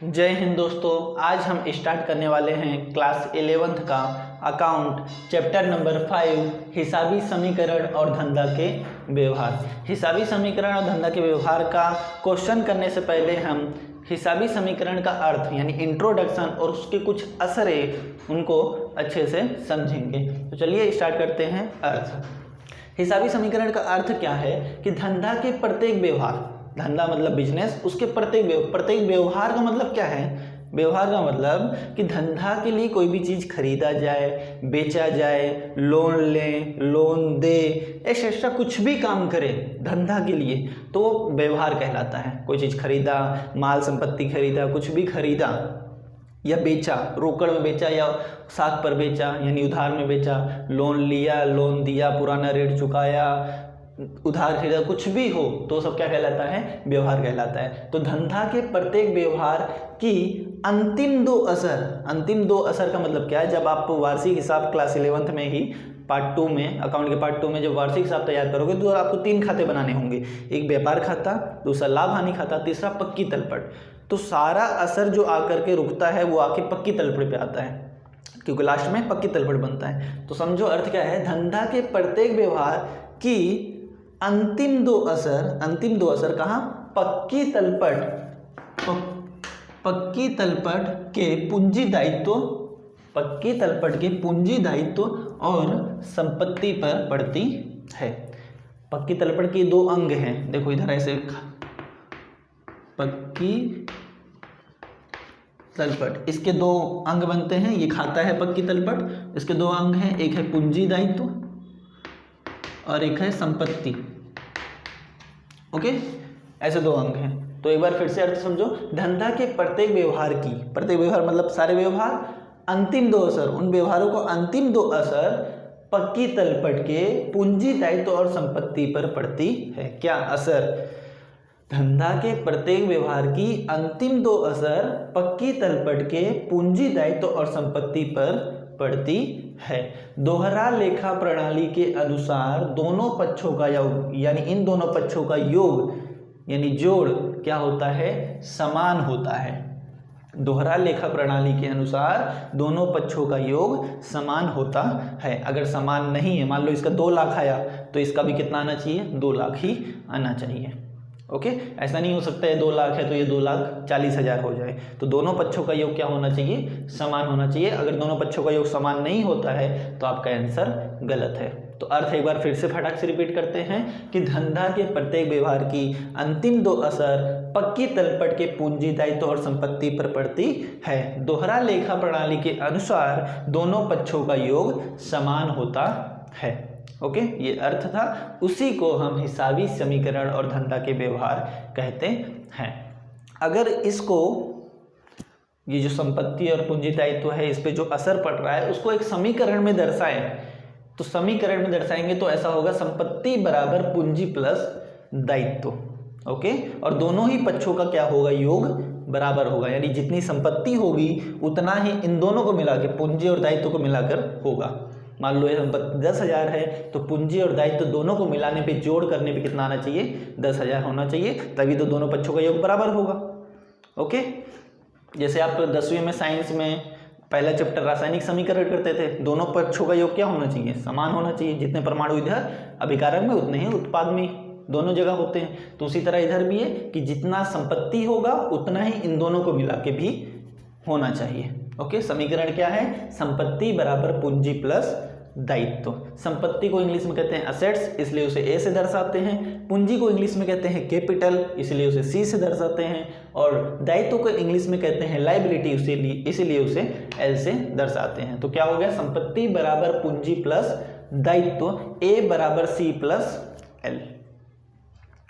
जय हिंद दोस्तों, आज हम स्टार्ट करने वाले हैं क्लास 11th का अकाउंट चैप्टर नंबर 5 हिसाबी समीकरण और धंधा के व्यवहार। हिसाबी समीकरण और धंधा के व्यवहार का क्वेश्चन करने से पहले हम हिसाबी समीकरण का अर्थ यानी इंट्रोडक्शन और उसके कुछ असर उनको अच्छे से समझेंगे। तो चलिए स्टार्ट करते हैं। अर्थ हिसाबी समीकरण का अर्थ क्या है कि धंधा के प्रत्येक व्यवहार, धंधा मतलब बिजनेस, उसके प्रत्येक व्यवहार का मतलब क्या है? व्यवहार का मतलब कि धंधा के लिए कोई भी चीज़ खरीदा जाए, बेचा जाए, लोन लें, लोन दे, ऐसा कुछ भी काम करे धंधा के लिए तो व्यवहार कहलाता है। कोई चीज़ खरीदा, माल संपत्ति खरीदा, कुछ भी खरीदा या बेचा, रोकड़ में बेचा या साख पर बेचा यानी उधार में बेचा, लोन लिया, लोन दिया, पुराना रेट चुकाया, उधार खरीदा, कुछ भी हो तो सब क्या कहलाता है? व्यवहार कहलाता है। तो धंधा के प्रत्येक व्यवहार की अंतिम दो असर का मतलब क्या है? जब आप वार्षिक हिसाब क्लास 11th में ही पार्ट 2 में, अकाउंट के पार्ट 2 में जब वार्षिक हिसाब तैयार करोगे तो आपको 3 खाते बनाने होंगे। एक व्यापार खाता, दूसरा लाभ हानि खाता, तीसरा पक्की तलपट। तो सारा असर जो आकर के रुकता है वो आके पक्की तलपट पे आता है, क्योंकि लास्ट में पक्की तलपट बनता है। तो समझो अर्थ क्या है? धंधा के प्रत्येक व्यवहार की अंतिम दो असर कहाँ? पक्की तलपट के पूंजी दायित्व और संपत्ति पर पड़ती है। पक्की तलपट के दो अंग हैं, देखो इधर ऐसे, पक्की तलपट, इसके दो अंग बनते हैं। ये खाता है पक्की तलपट, इसके दो अंग हैं, एक है पूंजी दायित्व और एक है संपत्ति। ओके, ऐसे दो अंग हैं। तो एक बार फिर से अर्थ समझो। धंधा के प्रत्येक व्यवहार मतलब सारे व्यवहार, अंतिम दो असर, उन व्यवहारों को अंतिम दो असर पक्की तलपट के पूंजी दायित्व और संपत्ति पर पड़ती है। क्या असर? धंधा के प्रत्येक व्यवहार की अंतिम दो असर पक्की तलपट के पूंजी दायित्व और संपत्ति पर पड़ती है। दोहरा लेखा प्रणाली के अनुसार दोनों पक्षों का योग यानी इन दोनों पक्षों का योग यानी जोड़ क्या होता है? समान होता है। दोहरा लेखा प्रणाली के अनुसार दोनों पक्षों का योग समान होता है। अगर समान नहीं है, मान लो इसका 2 लाख आया तो इसका भी कितना आना चाहिए? 2 लाख ही आना चाहिए। ओके, ऐसा नहीं हो सकता है 2 लाख है तो ये 2,40,000 हो जाए। तो दोनों पक्षों का योग क्या होना चाहिए? समान होना चाहिए। अगर दोनों पक्षों का योग समान नहीं होता है तो आपका आंसर गलत है। तो अर्थ एक बार फिर से फटाक से रिपीट करते हैं कि धंधा के प्रत्येक व्यवहार की अंतिम दो असर पक्की तलपट के पूंजी दायित्व और संपत्ति पर पड़ती है। दोहरा लेखा प्रणाली के अनुसार दोनों पक्षों का योग समान होता है। ओके, ये अर्थ था। उसी को हम हिसाबी समीकरण और धंधा के व्यवहार कहते हैं। अगर इसको, ये जो संपत्ति और पूंजी दायित्व है, इस पे जो असर पड़ रहा है उसको एक समीकरण में दर्शाएं, तो समीकरण में दर्शाएंगे तो ऐसा होगा, संपत्ति बराबर पूंजी प्लस दायित्व। ओके, और दोनों ही पक्षों का क्या होगा? योग बराबर होगा, यानी जितनी संपत्ति होगी उतना ही इन दोनों को मिला के, पूंजी और दायित्व को मिलाकर होगा। मान लो ये संपत्ति 10,000 है तो पूंजी और दायित्व दोनों को मिलाने पे, जोड़ करने पे कितना आना चाहिए? 10,000 होना चाहिए, तभी तो दोनों पक्षों का योग बराबर होगा। ओके, जैसे आप 10वीं में साइंस में पहला चैप्टर रासायनिक समीकरण करते थे, दोनों पक्षों का योग क्या होना चाहिए? समान होना चाहिए। जितने परमाणु इधर अभिकारक में उतने ही उत्पाद में, दोनों जगह होते हैं। तो उसी तरह इधर भी है कि जितना संपत्ति होगा उतना ही इन दोनों को मिला के भी होना चाहिए। ओके, समीकरण क्या है? संपत्ति बराबर पूंजी प्लस दायित्व। संपत्ति को इंग्लिश में कहते हैं असेट्स, इसलिए उसे ए से दर्शाते हैं। पूंजी को इंग्लिश में कहते हैं कैपिटल, इसलिए उसे सी से दर्शाते हैं। और दायित्व को इंग्लिश में कहते हैं लायबिलिटी, इसीलिए उसे एल से दर्शाते हैं। तो क्या हो गया? संपत्ति बराबर पूंजी प्लस दायित्व, ए बराबर सी प्लस एल।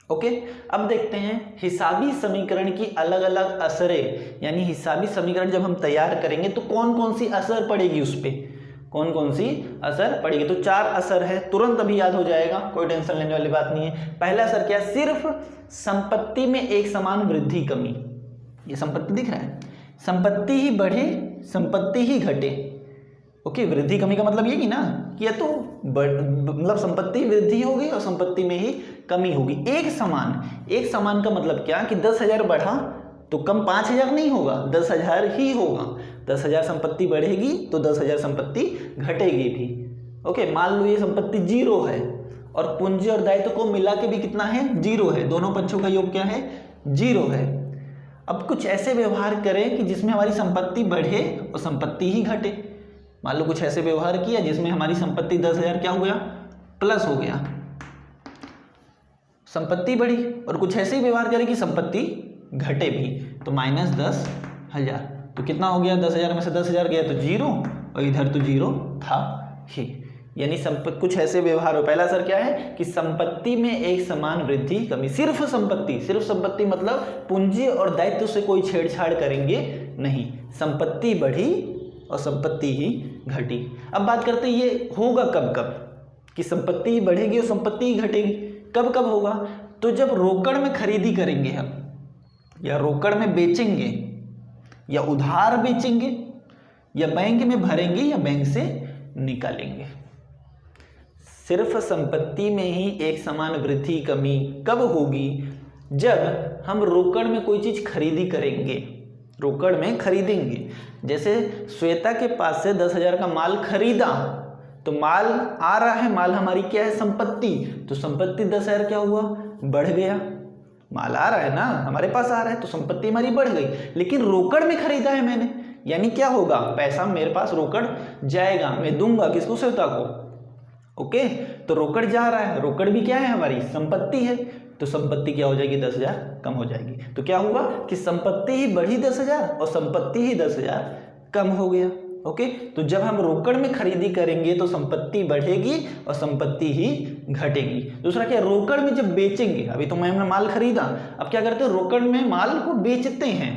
ओके, अब देखते हैं हिसाबी समीकरण की अलग अलग असरें, यानी हिसाबी समीकरण जब हम तैयार करेंगे तो कौन कौन सी असर पड़ेगी उस पर, कौन कौन सी असर पड़ेगी। तो 4 असर है, तुरंत अभी याद हो जाएगा, कोई टेंशन लेने वाली बात नहीं है। पहला असर क्या? सिर्फ संपत्ति में एक समान वृद्धि कमी। ये संपत्ति दिख रहा है, संपत्ति ही बढ़े, संपत्ति ही घटे। ओके, वृद्धि कमी का मतलब यही ना कि या तो मतलब संपत्ति वृद्धि होगी और संपत्ति में ही कमी होगी। एक समान का मतलब क्या कि 10,000 बढ़ा तो कम 5,000 नहीं होगा, 10,000 ही होगा। 10,000 संपत्ति बढ़ेगी तो 10,000 संपत्ति घटेगी भी। ओके, मान लो ये संपत्ति 0 है और पूंजी और दायित्व को मिला के भी कितना है, 0 है। दोनों पक्षों का योग क्या है, 0 है। अब कुछ ऐसे व्यवहार करें कि जिसमें हमारी संपत्ति बढ़े और संपत्ति ही घटे। मान लो कुछ ऐसे व्यवहार किया जिसमें हमारी संपत्ति 10,000 क्या हो गया, प्लस हो गया, संपत्ति बढ़ी। और कुछ ऐसे ही व्यवहार करें कि संपत्ति घटे भी, तो -10,000। तो कितना हो गया, 10,000 में से 10,000 गया तो 0 और इधर तो 0 था ही। यानी कुछ ऐसे व्यवहार हो। पहला असर क्या है कि संपत्ति में एक समान वृद्धि कमी। सिर्फ संपत्ति मतलब पूंजी और दायित्व से कोई छेड़छाड़ करेंगे नहीं, संपत्ति बढ़ी और संपत्ति ही घटी। अब बात करते हैं ये होगा कब कब कि संपत्ति ही बढ़ेगी और संपत्ति ही घटेगी। कब कब होगा, तो जब रोकड़ में खरीदी करेंगे हम, या रोकड़ में बेचेंगे, या उधार बेचेंगे, या बैंक में भरेंगे, या बैंक से निकालेंगे। सिर्फ संपत्ति में ही एक समान वृद्धि कमी कब होगी, जब हम रोकड़ में कोई चीज खरीदी करेंगे, रोकड़ में खरीदेंगे। जैसे श्वेता के पास से 10,000 का माल खरीदा, तो माल आ रहा है, माल हमारी क्या है, संपत्ति। तो संपत्ति 10,000 क्या हुआ, बढ़ गया। माल आ रहा है ना, हमारे पास आ रहा है, तो संपत्ति हमारी बढ़ गई। लेकिन रोकड़ में खरीदा है मैंने, यानी क्या होगा, पैसा मेरे पास रोकड़ जाएगा, मैं दूंगा किसको, श्वेता को। ओके, तो रोकड़ जा रहा है, रोकड़ भी क्या है, हमारी संपत्ति है। तो संपत्ति क्या हो जाएगी, 10,000 कम हो जाएगी। तो क्या हुआ कि संपत्ति ही बढ़ी 10,000 और संपत्ति ही 10,000 कम हो गया। ओके, तो जब हम रोकड़ में खरीदी करेंगे तो संपत्ति बढ़ेगी और संपत्ति ही घटेगी। दूसरा क्या, रोकड़ में जब बेचेंगे, अभी तो मैंने माल खरीदा, अब क्या करते हैं, रोकड़ में माल को बेचते हैं।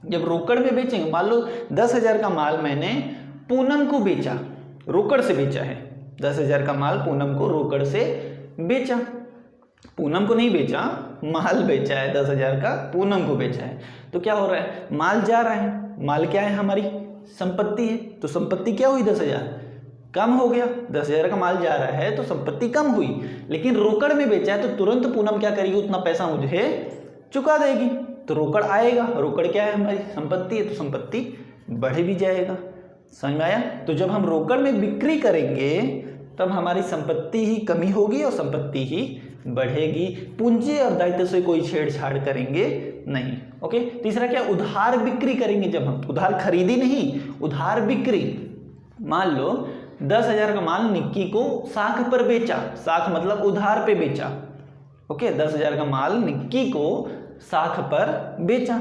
जब रोकड़ में बेचेंगे, मान लो 10,000 का माल मैंने पूनम को बेचा, रोकड़ से बेचा है, 10,000 का माल पूनम को रोकड़ से बेचा। पूनम को नहीं बेचा, माल बेचा है 10,000 का, पूनम को बेचा है। तो क्या हो रहा है, माल जा रहा है, माल क्या है, हमारी संपत्ति है। तो संपत्ति क्या हुई, 10,000 कम हो गया। 10,000 का माल जा रहा है तो संपत्ति कम हुई। लेकिन रोकड़ में बेचा है तो तुरंत पूनम क्या करेगी, उतना पैसा मुझे चुका देगी। तो रोकड़ आएगा, रोकड़ क्या है, हमारी संपत्ति है, तो संपत्ति बढ़ भी जाएगा। समझ में आया। तो जब हम रोकड़ में बिक्री करेंगे तब हमारी संपत्ति ही कमी होगी और संपत्ति ही बढ़ेगी। पूंजी और दायित्व से कोई छेड़छाड़ करेंगे नहीं। ओके, तीसरा क्या, उधार बिक्री करेंगे। जब हम उधार खरीदी नहीं, उधार बिक्री, मान लो 10,000 का माल निक्की को साख पर बेचा, साख मतलब उधार पे बेचा। ओके, 10,000 का माल निक्की को साख पर बेचा,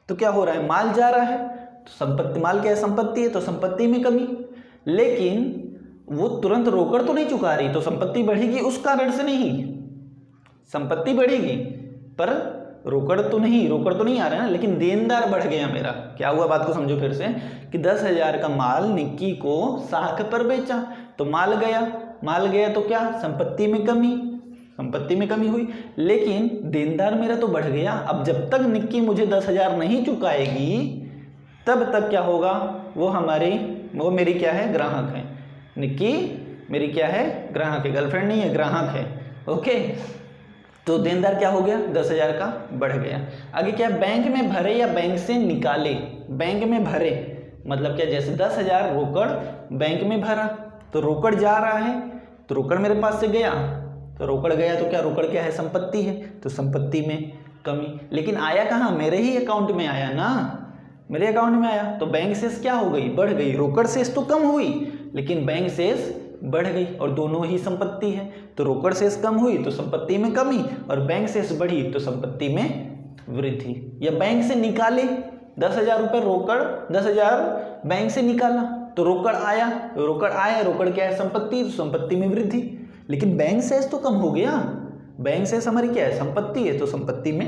तो क्या हो रहा है, माल जा रहा है, तो संपत्ति, माल क्या है, संपत्ति है, तो संपत्ति में कमी। लेकिन वो तुरंत रोकड़ तो नहीं चुका रही, तो संपत्ति बढ़ेगी उस कारण से नहीं, संपत्ति बढ़ेगी पर रोकड़ तो नहीं आ रहा है ना। लेकिन देनदार बढ़ गया मेरा। क्या हुआ, बात को समझो फिर से, कि 10,000 का माल निक्की को साख पर बेचा, तो माल गया तो क्या, संपत्ति में कमी हुई। लेकिन देनदार मेरा तो बढ़ गया। अब जब तक निक्की मुझे 10,000 नहीं चुकाएगी तब तक क्या होगा, वो मेरी क्या है, ग्राहक है। निक्की मेरी क्या है, ग्राहक है, गर्लफ्रेंड नहीं है, ग्राहक है। ओके, तो देनदार क्या हो गया, 10,000 का बढ़ गया। आगे क्या, बैंक में भरे या बैंक से निकाले। बैंक में भरे मतलब क्या, जैसे 10,000 रोकड़ बैंक में भरा, तो रोकड़ जा रहा है, तो रोकड़ मेरे पास से गया, तो रोकड़ गया तो क्या, रोकड़ क्या है, संपत्ति है, तो संपत्ति में कमी। लेकिन आया कहाँ, मेरे ही अकाउंट में आया ना, मेरे अकाउंट में आया, तो बैंक शेष क्या हो गई, बढ़ गई। रोकड़ शेष तो कम हुई लेकिन बैंक शेष बढ़ गई, और दोनों ही संपत्ति है। तो रोकड़ शेष कम हुई तो संपत्ति में कमी, और बैंक शेष बढ़ी तो संपत्ति में वृद्धि। या बैंक से निकाले 10,000 रुपये रोकड़, 10,000 बैंक से निकाला, तो रोकड़ आया, रोकड़ क्या है, संपत्ति, तो संपत्ति में वृद्धि। लेकिन बैंक शेष तो कम हो गया, बैंक शेष हमारी क्या है, संपत्ति है, तो संपत्ति में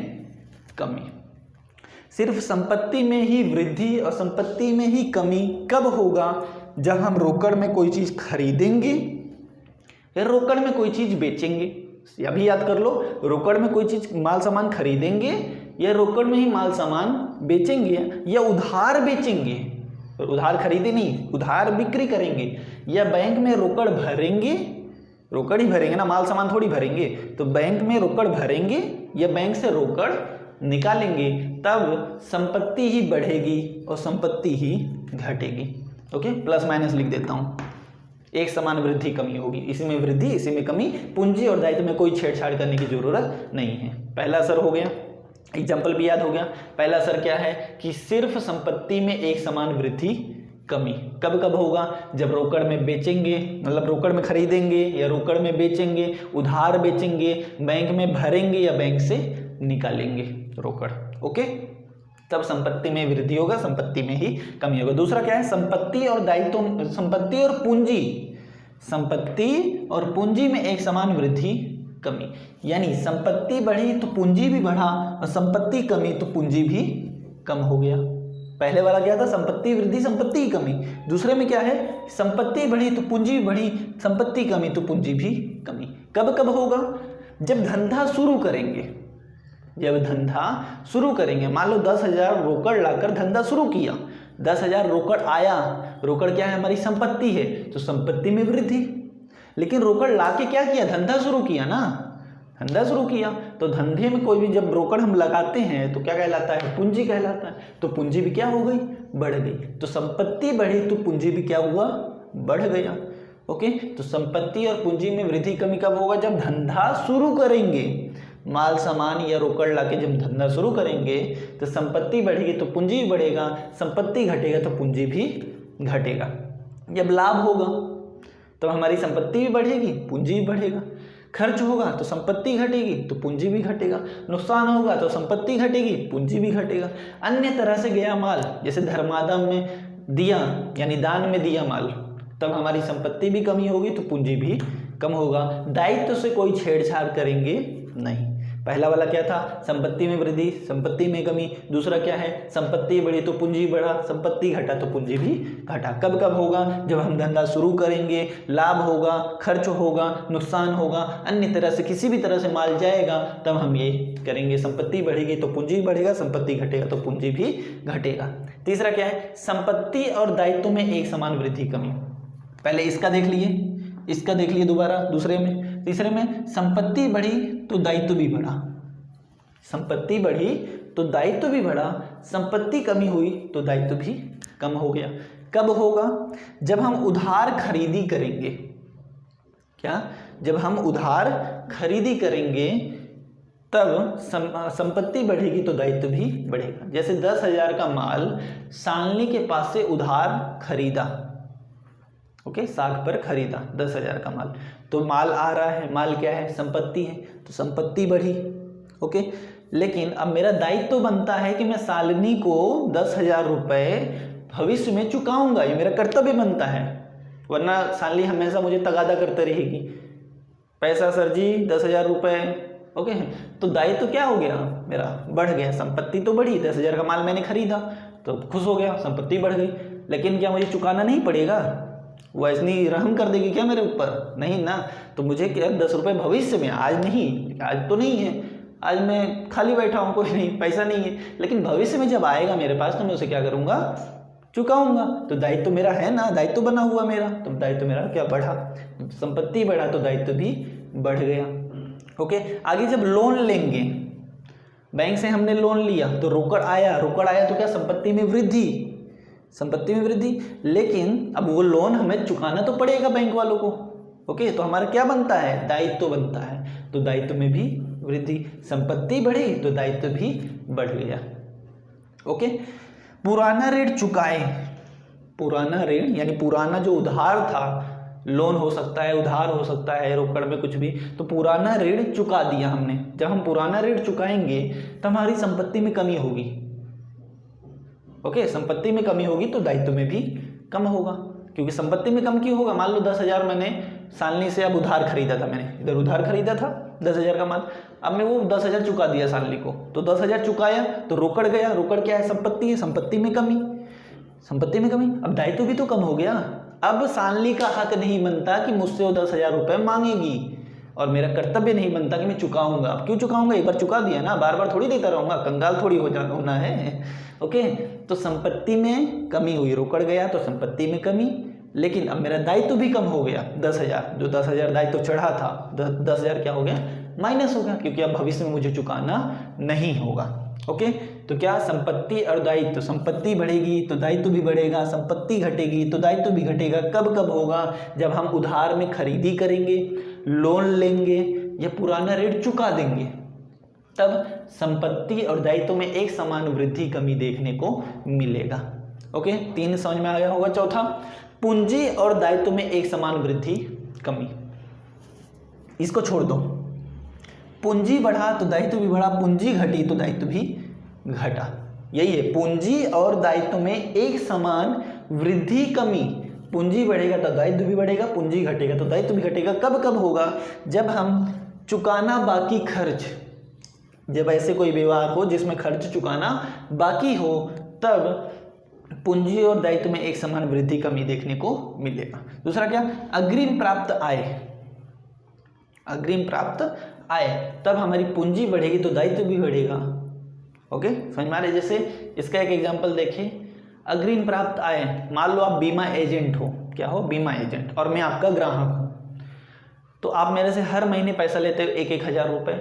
कमी। सिर्फ संपत्ति में ही वृद्धि और संपत्ति में ही कमी कब होगा, जब हम रोकड़ में कोई चीज खरीदेंगे या रोकड़ में कोई चीज बेचेंगे। अभी याद कर लो, रोकड़ में कोई चीज माल सामान खरीदेंगे या रोकड़ में ही माल सामान बेचेंगे, या उधार बेचेंगे, उधार खरीदे नहीं, उधार बिक्री करेंगे, या बैंक में रोकड़ भरेंगे, रोकड़ ही भरेंगे ना, माल सामान थोड़ी भरेंगे, तो बैंक में रोकड़ भरेंगे या बैंक से रोकड़ निकालेंगे तब संपत्ति ही बढ़ेगी और संपत्ति ही घटेगी। ओके, प्लस माइनस लिख देता हूँ। एक समान वृद्धि कमी होगी, इसी में वृद्धि इसी में कमी, पूंजी और दायित्व में कोई छेड़छाड़ करने की जरूरत नहीं है। पहला असर हो गया, एग्जाम्पल भी याद हो गया। पहला असर क्या है कि सिर्फ संपत्ति में एक समान वृद्धि कमी कब कब होगा, जब रोकड़ में बेचेंगे, मतलब रोकड़ में खरीदेंगे या रोकड़ में बेचेंगे, उधार बेचेंगे, बैंक में भरेंगे या बैंक से निकालेंगे रोकड़। ओके, तब संपत्ति में वृद्धि होगा, संपत्ति में ही कमी होगा। दूसरा क्या है, संपत्ति और दायित्व, संपत्ति और पूंजी, संपत्ति और पूंजी में एक समान वृद्धि कमी, यानी संपत्ति बढ़ी तो पूंजी भी बढ़ा और संपत्ति कमी तो पूंजी भी कम हो गया। पहले वाला क्या था, संपत्ति वृद्धि संपत्ति की कमी। दूसरे में क्या है, संपत्ति बढ़ी तो पूंजी भी बढ़ी, संपत्ति कमी तो पूंजी भी कमी। कब कब होगा, जब धंधा शुरू करेंगे, जब धंधा शुरू करेंगे। मान लो 10,000 रोकड़ लाकर धंधा शुरू किया, 10,000 रोकड़ आया, रोकड़ क्या है, हमारी संपत्ति है, तो संपत्ति में वृद्धि। लेकिन रोकड़ लाके क्या किया, धंधा शुरू किया ना, धंधा शुरू किया, तो धंधे में कोई भी जब रोकड़ हम लगाते हैं तो क्या कहलाता है, पूंजी कहलाता है। तो पूंजी भी क्या हो गई, बढ़ गई। तो संपत्ति बढ़ी तो पूंजी भी क्या हुआ, बढ़ गया। ओके, तो संपत्ति और पूंजी में वृद्धि कमी कब होगा, जब धंधा शुरू करेंगे। माल सामान या रोकड़ लाके जब धंधा शुरू करेंगे तो संपत्ति बढ़ेगी तो पूंजी भी बढ़ेगा, संपत्ति घटेगा तो पूंजी भी घटेगा। जब लाभ होगा तो हमारी संपत्ति भी बढ़ेगी, पूंजी भी बढ़ेगा। खर्च होगा तो संपत्ति घटेगी तो पूंजी भी घटेगा, नुकसान होगा तो संपत्ति घटेगी, पूंजी भी घटेगा। अन्य तरह से गया माल, जैसे धर्मादान में दिया यानी दान में दिया माल, तब हमारी संपत्ति भी कमी होगी तो पूंजी भी कम होगा। दायित्व से कोई छेड़छाड़ करेंगे नहीं। पहला वाला क्या था, संपत्ति में वृद्धि संपत्ति में कमी। दूसरा क्या है, संपत्ति बढ़ी तो पूंजी बढ़ा, संपत्ति घटा तो पूंजी भी घटा। कब कब होगा, जब हम धंधा शुरू करेंगे, लाभ होगा, खर्च होगा, नुकसान होगा, अन्य तरह से किसी भी तरह से माल जाएगा, तब हम ये करेंगे। संपत्ति बढ़ेगी तो पूंजी बढ़ेगा, संपत्ति घटेगा तो पूंजी भी घटेगा। तीसरा क्या है, संपत्ति और दायित्व में एक समान वृद्धि कमी। पहले इसका देख लिए, इसका देख लिए दोबारा दूसरे में। तीसरे में संपत्ति बढ़ी तो दायित्व भी बढ़ा, संपत्ति बढ़ी तो दायित्व भी बढ़ा, संपत्ति कमी हुई तो दायित्व भी कम हो गया। कब होगा, जब हम उधार खरीदी करेंगे। क्या, जब हम उधार खरीदी करेंगे तब संपत्ति बढ़ेगी तो दायित्व भी बढ़ेगा। जैसे 10,000 का माल सालनी के पास से उधार खरीदा, ओके, साख पर खरीदा 10,000 का माल, तो माल आ रहा है, माल क्या है, संपत्ति है, तो संपत्ति बढ़ी। ओके, लेकिन अब मेरा दायित्व तो बनता है कि मैं सालनी को 10,000 रुपये भविष्य में चुकाऊंगा, ये मेरा कर्तव्य बनता है, वरना सालनी हमेशा मुझे तगादा करते रहेगी, पैसा सर जी 10,000 रुपये। ओके, तो दायित्व तो क्या हो गया, मेरा बढ़ गया। संपत्ति तो बढ़ी, 10,000 का माल मैंने खरीदा तो खुश हो गया, संपत्ति बढ़ गई। लेकिन क्या मुझे चुकाना नहीं पड़ेगा, वो ऐसी रहम कर देगी क्या मेरे ऊपर, नहीं ना। तो मुझे क्या 10 रुपये भविष्य में, आज नहीं, आज तो नहीं है, आज मैं खाली बैठा हूँ, कोई नहीं, पैसा नहीं है, लेकिन भविष्य में जब आएगा मेरे पास तो मैं उसे क्या करूँगा, चुकाऊंगा। तो दायित्व तो मेरा है ना, दायित्व बना हुआ मेरा, तो दायित्व मेरा क्या बढ़ा, संपत्ति बढ़ा तो दायित्व भी बढ़ गया। ओके, आगे जब लोन लेंगे, बैंक से हमने लोन लिया तो रोकड़ आया, रोकड़ आया तो क्या, संपत्ति में वृद्धि, संपत्ति में वृद्धि। लेकिन अब वो लोन हमें चुकाना तो पड़ेगा बैंक वालों को। ओके, तो हमारा क्या बनता है, दायित्व बनता है, तो दायित्व में भी वृद्धि। संपत्ति बढ़ी तो दायित्व भी बढ़ गया। ओके, पुराना ऋण चुकाए, पुराना ऋण यानी पुराना जो उधार था, लोन हो सकता है, उधार हो सकता है, रोकड़ में कुछ भी, तो पुराना ऋण चुका दिया हमने। जब हम पुराना ऋण चुकाएंगे तो हमारी संपत्ति में कमी होगी। ओके, संपत्ति में कमी होगी तो दायित्व में भी कम होगा, क्योंकि संपत्ति में कम क्यों होगा। मान लो 10,000 मैंने सालनी से अब उधार खरीदा था, मैंने इधर उधार खरीदा था 10,000 का माल, अब मैं वो 10,000 चुका दिया सालनी को, तो 10,000 चुकाया तो रोकड़ गया, रोकड़ क्या है, संपत्ति है, संपत्ति में कमी, संपत्ति में कमी, अब दायित्व भी तो कम हो गया। अब सालनी का हक नहीं बनता कि मुझसे वो 10,000 रुपये मांगेगी, और मेरा कर्तव्य नहीं बनता कि मैं चुकाऊंगा। अब क्यों चुकाऊंगा, एक बार चुका दिया ना, बार बार थोड़ी देता रहूँगा, कंगाल थोड़ी होना है। ओके, तो संपत्ति में कमी हुई, रोकड़ गया तो संपत्ति में कमी, लेकिन अब मेरा दायित्व भी कम हो गया। 10,000, जो 10,000 दायित्व चढ़ा था, 10,000 क्या हो गया, माइनस हो गया, क्योंकि अब भविष्य में मुझे चुकाना नहीं होगा। ओके, तो क्या संपत्ति और दायित्व, संपत्ति बढ़ेगी तो दायित्व भी बढ़ेगा, संपत्ति घटेगी तो दायित्व भी घटेगा। कब कब होगा? जब हम उधार में खरीदी करेंगे, लोन लेंगे या पुराना ऋण चुका देंगे, तब संपत्ति और दायित्व में एक समान वृद्धि कमी देखने को मिलेगा। ओके, 3 समझ में आ गया होगा। चौथा, पूंजी और दायित्व में एक समान वृद्धि कमी, इसको छोड़ दो। पूंजी बढ़ा तो दायित्व भी बढ़ा, पूंजी घटी तो दायित्व भी घटा, यही है पूंजी और दायित्व में एक समान वृद्धि कमी। पूंजी बढ़ेगा तो दायित्व भी बढ़ेगा, पूंजी घटेगा तो दायित्व भी घटेगा। कब कब होगा? जब हम चुकाना बाकी खर्च, जब ऐसे कोई व्यवहार हो जिसमें खर्च चुकाना बाकी हो, तब पूंजी और दायित्व में एक समान वृद्धि कमी देखने को मिलेगा। दूसरा क्या? अग्रिम प्राप्त आय, अग्रिम प्राप्त आय, तब हमारी पूंजी बढ़ेगी तो दायित्व भी बढ़ेगा। ओके, समझ में आ रहा है? जैसे इसका एक एग्जांपल देखें, अग्रिम प्राप्त आय, मान लो आप बीमा एजेंट हो, क्या हो? बीमा एजेंट, और मैं आपका ग्राहक हूँ, तो आप मेरे से हर महीने पैसा लेते हो 1,000 रुपये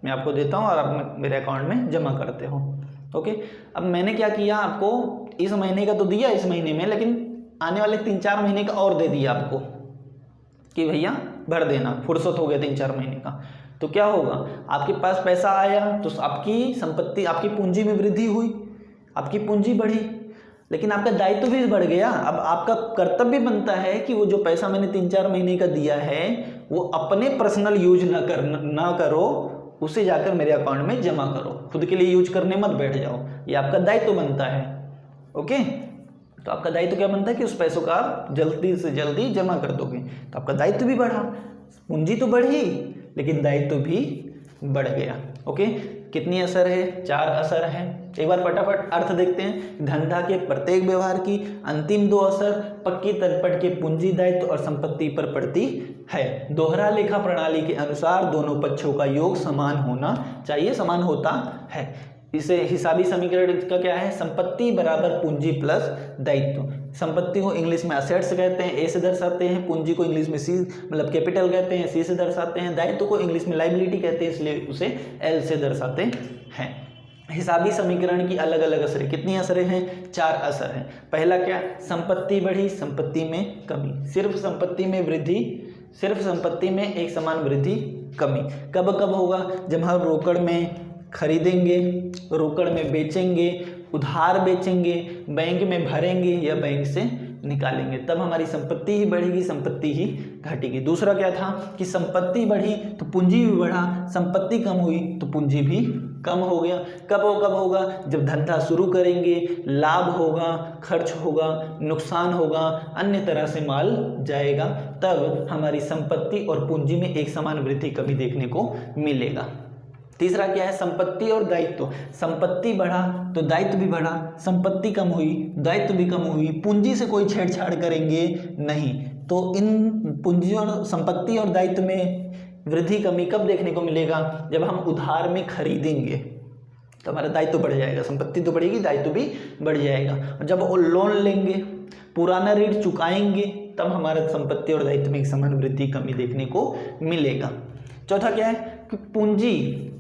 मैं आपको देता हूँ और आप मेरे अकाउंट में जमा करते हो। ओके, अब मैंने क्या किया, आपको इस महीने का तो दिया इस महीने में, लेकिन आने वाले 3-4 महीने का और दे दिया आपको कि भैया भर देना, फुर्सत हो गया 3-4 महीने का। तो क्या होगा? आपके पास पैसा आया तो आपकी संपत्ति, आपकी पूंजी में वृद्धि हुई, आपकी पूंजी बढ़ी, लेकिन आपका दायित्व भी बढ़ गया। अब आपका कर्तव्य बनता है कि वो जो पैसा मैंने 3-4 महीने का दिया है वो अपने पर्सनल यूज ना करो, उसे जाकर मेरे अकाउंट में जमा करो, खुद के लिए यूज करने मत बैठ जाओ, ये आपका दायित्व बनता है। ओके, तो आपका दायित्व क्या बनता है कि उस पैसों का आप जल्दी से जल्दी जमा कर दोगे, तो आपका दायित्व भी बढ़ा, पूंजी तो बढ़ी लेकिन दायित्व भी बढ़ गया। ओके, कितनी असर है? 4 असर है। एक बार फटाफट अर्थ देखते हैं। धंधा के प्रत्येक व्यवहार की अंतिम 2 असर पक्की तलपट के पूंजी, दायित्व और संपत्ति पर पड़ती है। दोहरा लेखा प्रणाली के अनुसार दोनों पक्षों का योग समान होना चाहिए, समान होता है। इसे हिसाबी समीकरण का क्या है? संपत्ति बराबर पूंजी प्लस दायित्व। संपत्ति को इंग्लिश में असेट्स कहते हैं, ए से दर्शाते हैं। पूंजी को इंग्लिश में सी मतलब कैपिटल कहते हैं, सी से दर्शाते हैं। दायित्व को इंग्लिश में लायबिलिटी कहते हैं, इसलिए उसे एल से दर्शाते हैं। हिसाबी समीकरण की अलग अलग असरें, कितनी असरें हैं? 4 असर हैं। पहला क्या? संपत्ति बढ़ी, संपत्ति में कमी। सिर्फ संपत्ति में वृद्धि, सिर्फ संपत्ति में एक समान वृद्धि कमी। कब कब होगा? जब हम रोकड़ में खरीदेंगे, रोकड़ में बेचेंगे, उधार बेचेंगे, बैंक में भरेंगे या बैंक से निकालेंगे, तब हमारी संपत्ति ही बढ़ेगी, संपत्ति ही घटेगी। दूसरा क्या था कि संपत्ति बढ़ी तो पूंजी भी बढ़ा, संपत्ति कम हुई तो पूंजी भी कम हो गया। कब होगा? जब धंधा शुरू करेंगे, लाभ होगा, खर्च होगा, नुकसान होगा, अन्य तरह से माल जाएगा, तब हमारी संपत्ति और पूंजी में एक समान वृद्धि कमी देखने को मिलेगा। तीसरा क्या है? संपत्ति और दायित्व। संपत्ति बढ़ा तो दायित्व भी बढ़ा, संपत्ति कम हुई दायित्व भी कम हुई। पूंजी से कोई छेड़छाड़ करेंगे नहीं, तो इन पूंजी और संपत्ति और दायित्व में वृद्धि कमी कब देखने को मिलेगा? जब हम उधार में खरीदेंगे तो हमारा दायित्व बढ़ जाएगा, संपत्ति तो बढ़ेगी, दायित्व भी बढ़ जाएगा। और जब वो लोन लेंगे, पुराना ऋण चुकाएंगे, तब हमारा संपत्ति और दायित्व में एक समान वृद्धि कमी देखने को मिलेगा। चौथा क्या है कि पूंजी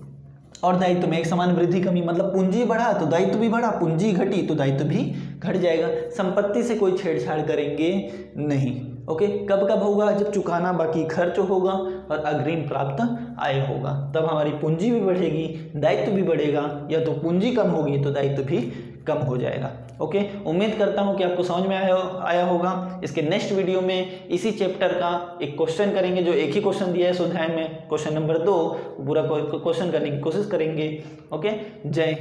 और दायित्व में एक समान वृद्धि कमी, मतलब पूंजी बढ़ा तो दायित्व भी बढ़ा, पूंजी घटी तो दायित्व भी घट जाएगा। संपत्ति से कोई छेड़छाड़ करेंगे नहीं। ओके, कब कब होगा? जब चुकाना बाकी खर्च होगा और अग्रिम प्राप्त आय होगा, तब हमारी पूंजी भी बढ़ेगी, दायित्व भी बढ़ेगा, या तो पूंजी कम होगी तो दायित्व भी कम हो जाएगा। ओके, उम्मीद करता हूँ कि आपको समझ में आया होगा। इसके नेक्स्ट वीडियो में इसी चैप्टर का एक क्वेश्चन करेंगे, जो एक ही क्वेश्चन दिया है स्वाध्याय में, क्वेश्चन नंबर 2, पूरा क्वेश्चन करने की कोशिश करेंगे। ओके, जय